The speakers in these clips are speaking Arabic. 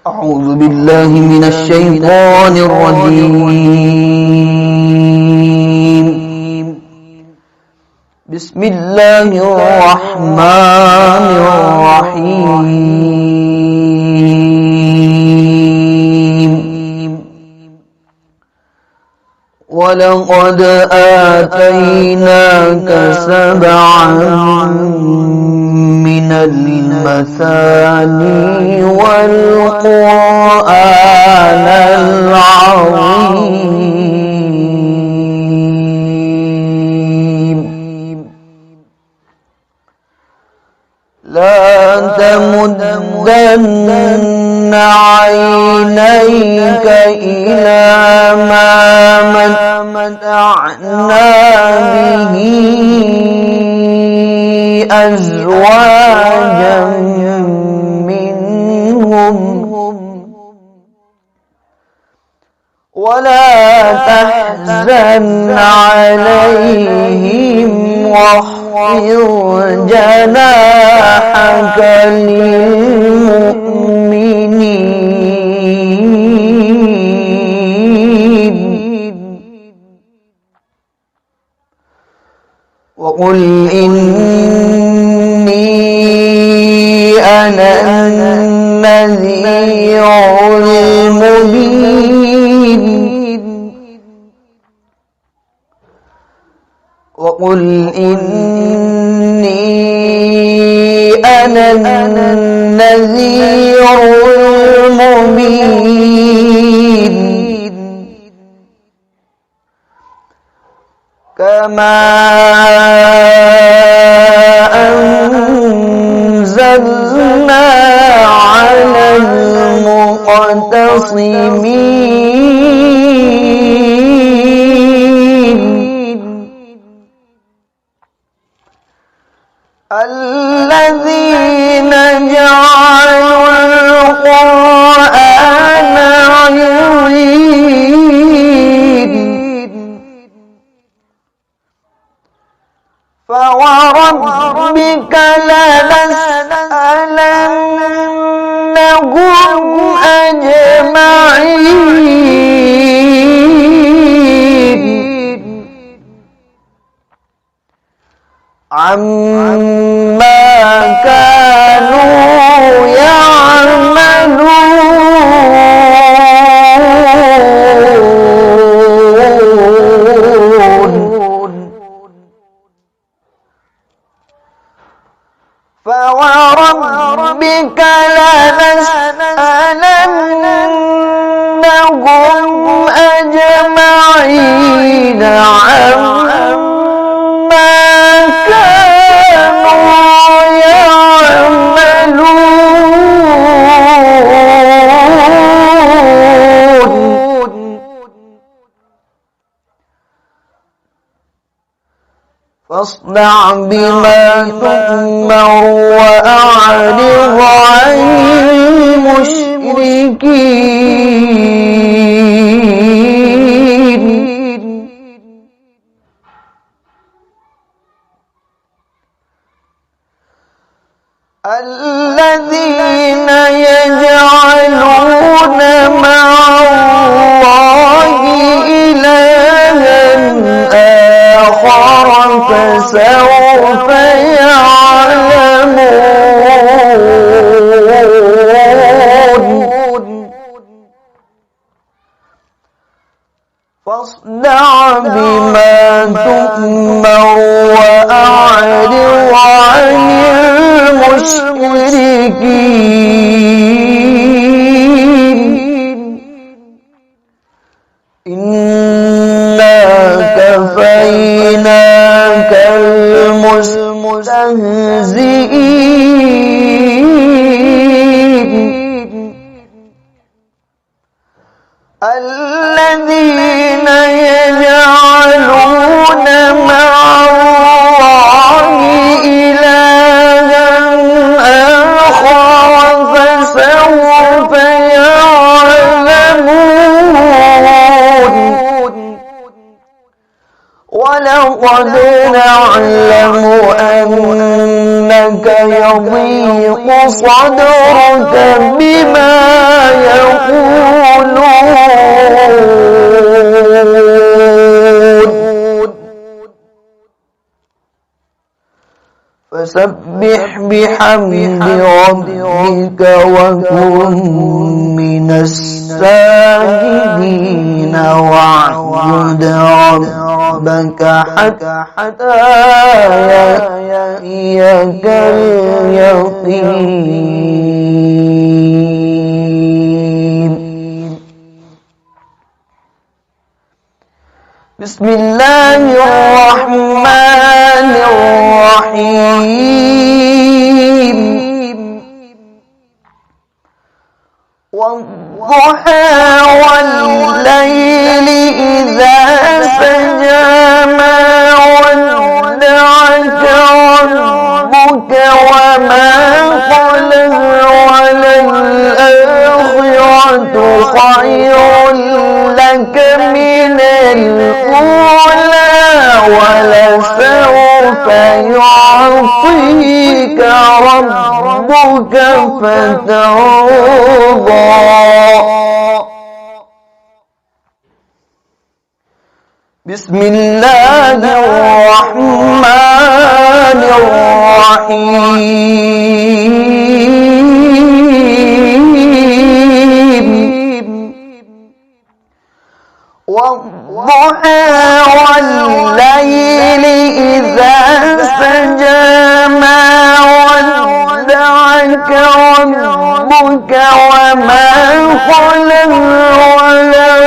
أعوذ بالله من الشيطان الرجيم. بسم الله الرحمن الرحيم. ولقد آتيناك سبعا من المثاني والقرآن العظيم. لا تمدن عينيك إلى ما متعنا به أزواجا منهم ولا تحزن عليهم واخفض جناحك للمؤمنين وقل إني أنا النذير المبين وقل إني أنا النذير المبين كما أنزلنا على المقتصمين الذين جعلوا القرآن عضين فوربك لنسألنهم أجمعين عما كانوا يعملون فوربك لنسألنهم أجمعين عما كانوا يعملون فاصدع بما تؤمر وأعرض عن المشركين الذين يجعلون مع الله إلها آخر فسوف يعلمون فاصدع بما تؤمر وأعرض عن المشركين إنا كفيناك المستهزئين الذين يجعلون مع الله إلها آخر فسوف يعلمون ولقد نعلم أنك يضيق صدرك بما فسبح بحمد ربك وكن من الساجدين واعبد ربك حتى يأتيك اليقين. بسم الله الرحمن الرحيم. والضحى والليل إذا سجى ما ودعك ربك وما قلى وللآخرة خير لك من الأولى ولسوف يعطيك ربك فترضى. بسم الله الرحمن الرحيم. والضحى والليل إذا سجى ما ودعك ربك وما قلى وللآخرة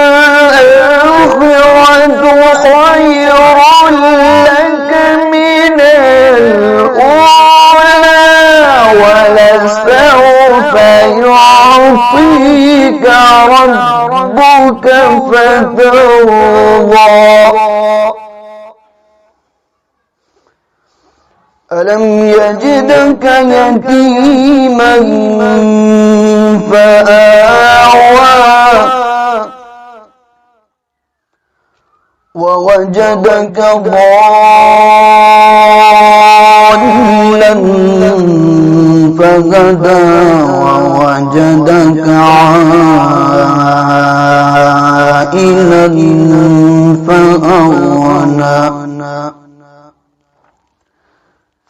خير لك من الأولى ولسوف يعطيك ربك فترضى. ألم يجدك يتيما فآوى ووجدك ضالا فهدى ووجدك عائلا فأغنى.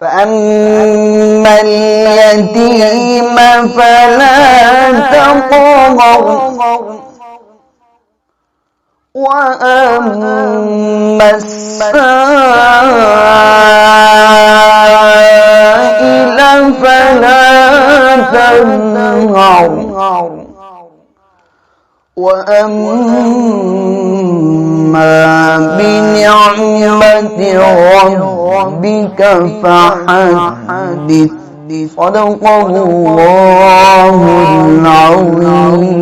فأما اليتيم فلا تقهر وأما السائل فلا تنهر وأما بنعمة ربك فحدث. صدق الله العظيم.